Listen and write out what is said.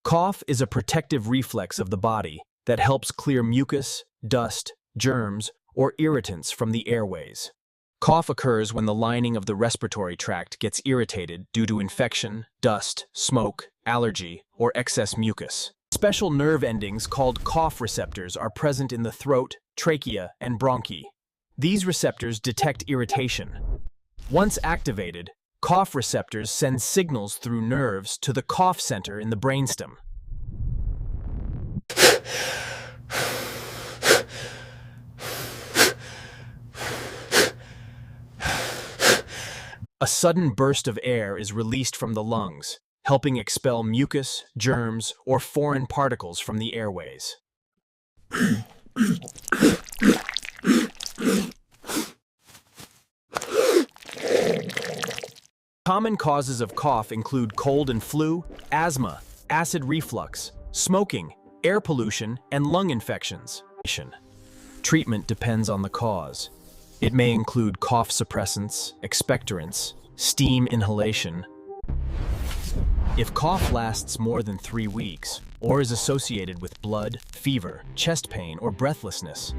Cough is a protective reflex of the body that helps clear mucus, dust, germs, or irritants from the airways. Cough occurs when the lining of the respiratory tract gets irritated due to infection, dust, smoke, allergy, or excess mucus. Special nerve endings called cough receptors are present in the throat, trachea, and bronchi. These receptors detect irritation. Once activated, cough receptors send signals through nerves to the cough center in the brainstem. A sudden burst of air is released from the lungs, helping expel mucus, germs, or foreign particles from the airways. Common causes of cough include cold and flu, asthma, acid reflux, smoking, air pollution, and lung infections. Treatment depends on the cause. It may include cough suppressants, expectorants, steam inhalation. If cough lasts more than 3 weeks or is associated with blood, fever, chest pain, or breathlessness,